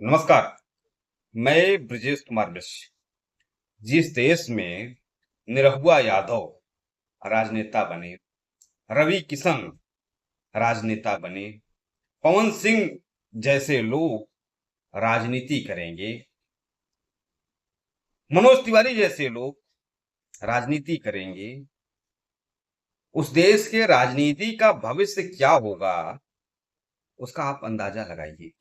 नमस्कार। मैं ब्रजेश कुमार मिश्र। जिस देश में निरहुआ यादव राजनेता बने, रवि किशन राजनेता बने, पवन सिंह जैसे लोग राजनीति करेंगे, मनोज तिवारी जैसे लोग राजनीति करेंगे, उस देश के राजनीति का भविष्य क्या होगा, उसका आप अंदाजा लगाइए।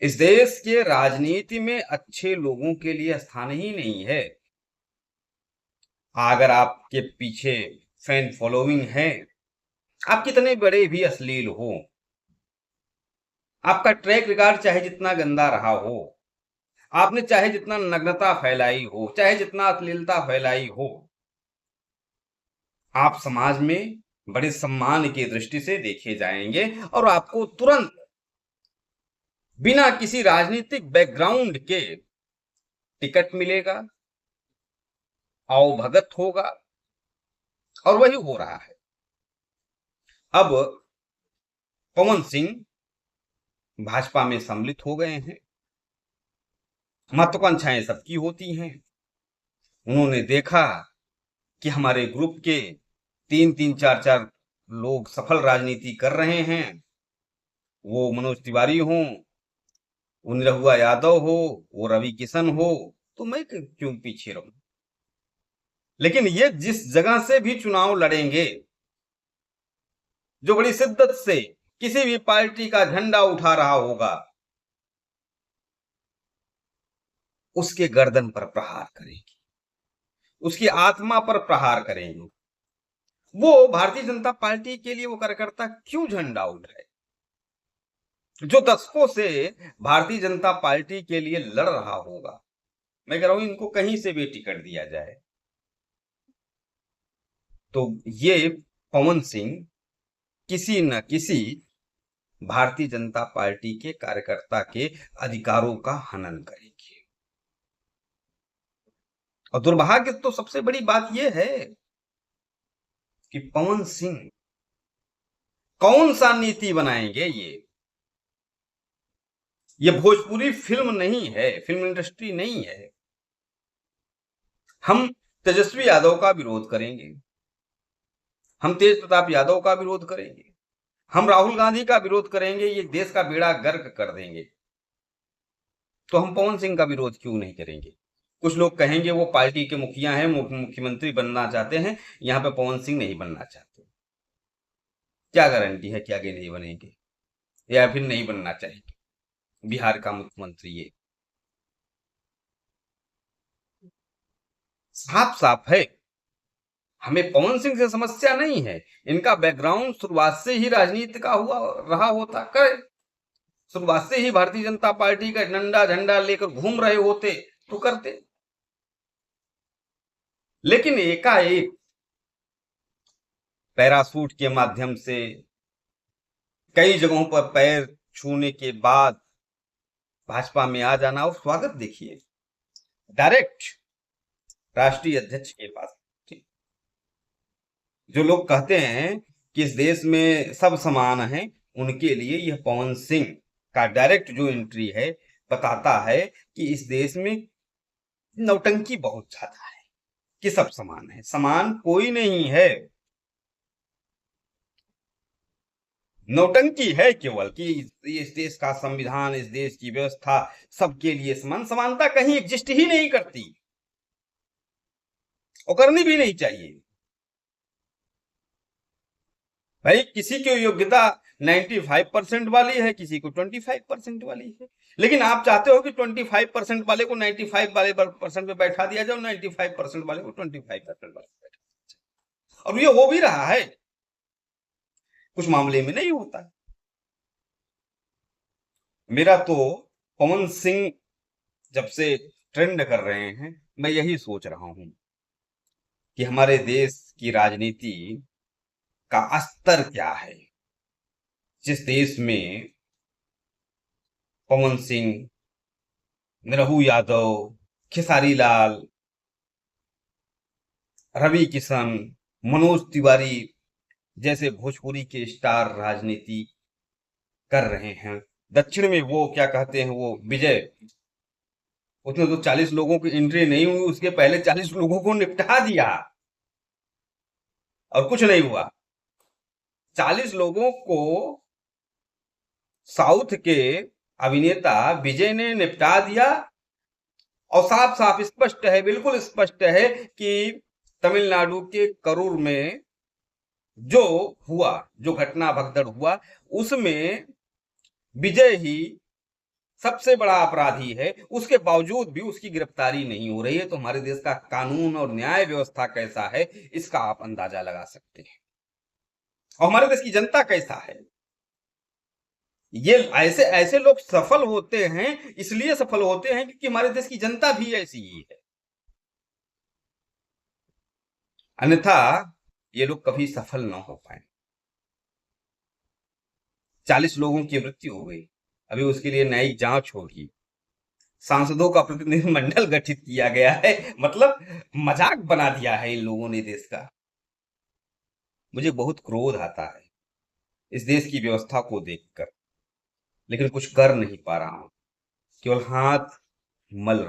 इस देश के राजनीति में अच्छे लोगों के लिए स्थान ही नहीं है। अगर आपके पीछे फैन फॉलोइंग है, आप कितने बड़े भी अश्लील हो, आपका ट्रैक रिकॉर्ड चाहे जितना गंदा रहा हो, आपने चाहे जितना नग्नता फैलाई हो, चाहे जितना अश्लीलता फैलाई हो, आप समाज में बड़े सम्मान की दृष्टि से देखे जाएंगे और आपको तुरंत बिना किसी राजनीतिक बैकग्राउंड के टिकट मिलेगा, अवभगत होगा, और वही हो रहा है। अब पवन सिंह भाजपा में सम्मिलित हो गए हैं। महत्वाकांक्षाएं सबकी होती हैं। उन्होंने देखा कि हमारे ग्रुप के 3-3, 4-4 लोग सफल राजनीति कर रहे हैं, वो मनोज तिवारी हो, वो निरहुआ यादव हो, वो रवि किशन हो, तो मैं क्यों पीछे रहूं। लेकिन ये जिस जगह से भी चुनाव लड़ेंगे, जो बड़ी शिद्दत से किसी भी पार्टी का झंडा उठा रहा होगा, उसके गर्दन पर प्रहार करेंगे, उसकी आत्मा पर प्रहार करेंगे। वो भारतीय जनता पार्टी के लिए वो कार्यकर्ता क्यों झंडा उठाए, जो दशकों से भारतीय जनता पार्टी के लिए लड़ रहा होगा। मैं कह रहा हूं इनको कहीं से भी टिकट दिया जाए तो ये पवन सिंह किसी न किसी भारतीय जनता पार्टी के कार्यकर्ता के अधिकारों का हनन करेंगे। और दुर्भाग्य तो सबसे बड़ी बात यह है कि पवन सिंह कौन सा नीति बनाएंगे। ये भोजपुरी फिल्म नहीं है, फिल्म इंडस्ट्री नहीं है। हम तेजस्वी यादव का विरोध करेंगे, हम तेज प्रताप यादव का विरोध करेंगे, हम राहुल गांधी का विरोध करेंगे, ये देश का बेड़ा गर्क कर देंगे। तो हम पवन सिंह का विरोध क्यों नहीं करेंगे। कुछ लोग कहेंगे वो पार्टी के मुखिया हैं, मुख्यमंत्री बनना चाहते हैं, यहां पे पवन सिंह नहीं बनना चाहते। क्या गारंटी है कि आगे नहीं बनेंगे या फिर नहीं बनना चाहेंगे बिहार का मुख्यमंत्री। ये साफ साफ है। हमें पवन सिंह से समस्या नहीं है, इनका बैकग्राउंड शुरुआत से ही राजनीति का हुआ रहा होता, करे शुरुआत से ही भारतीय जनता पार्टी का डंडा झंडा लेकर घूम रहे होते तो करते। लेकिन एकाएक पैरासूट के माध्यम से कई जगहों पर पैर छूने के बाद भाजपा में आ जाना, और स्वागत देखिए डायरेक्ट राष्ट्रीय अध्यक्ष के पास। जो लोग कहते हैं कि इस देश में सब समान हैं, उनके लिए यह पवन सिंह का डायरेक्ट जो एंट्री है बताता है कि इस देश में नौटंकी बहुत ज्यादा है, कि सब समान है। समान कोई नहीं है, नौटंकी है केवल कि इस देश का संविधान, इस देश की व्यवस्था सबके लिए समान। समानता कहीं एग्जिस्ट ही नहीं करती और करनी भी नहीं चाहिए। भाई किसी की योग्यता 95% वाली है, किसी को 25% वाली है, लेकिन आप चाहते हो कि 25% वाले को 95 वाले परसेंट पे बैठा दिया जाए, 95% वाले को 25% वाले पे बैठा दिया जाए। और ये हो भी रहा है, कुछ मामले में नहीं होता। मेरा तो पवन सिंह जब से ट्रेंड कर रहे हैं, मैं यही सोच रहा हूं कि हमारे देश की राजनीति का स्तर क्या है। जिस देश में पवन सिंह, निरहु यादव, खेसारी लाल, रवि किशन, मनोज तिवारी जैसे भोजपुरी के स्टार राजनीति कर रहे हैं, दक्षिण में वो क्या कहते हैं, वो विजय, उसने तो 40 लोगों की एंट्री नहीं हुई, उसके पहले 40 लोगों को निपटा दिया और कुछ नहीं हुआ। 40 लोगों को साउथ के अभिनेता विजय ने निपटा दिया। और साफ साफ स्पष्ट है, बिल्कुल स्पष्ट है कि तमिलनाडु के करूर में जो हुआ, जो घटना भगदड़ हुआ, उसमें विजय ही सबसे बड़ा अपराधी है। उसके बावजूद भी उसकी गिरफ्तारी नहीं हो रही है। तो हमारे देश का कानून और न्याय व्यवस्था कैसा है, इसका आप अंदाजा लगा सकते हैं। और हमारे देश की जनता कैसा है। ये ऐसे ऐसे लोग सफल होते हैं, इसलिए सफल होते हैं क्योंकि हमारे देश की जनता भी ऐसी ही है। अन्यथा ये लोग कभी सफल ना हो पाए। 40 लोगों की मृत्यु हो गई, अभी उसके लिए न्यायिक जांच होगी, सांसदों का प्रतिनिधिमंडल गठित किया गया है। मतलब मजाक बना दिया है इन लोगों ने देश का। मुझे बहुत क्रोध आता है इस देश की व्यवस्था को देखकर, लेकिन कुछ कर नहीं पा रहा हूं, केवल हाथ मल रहा हूं।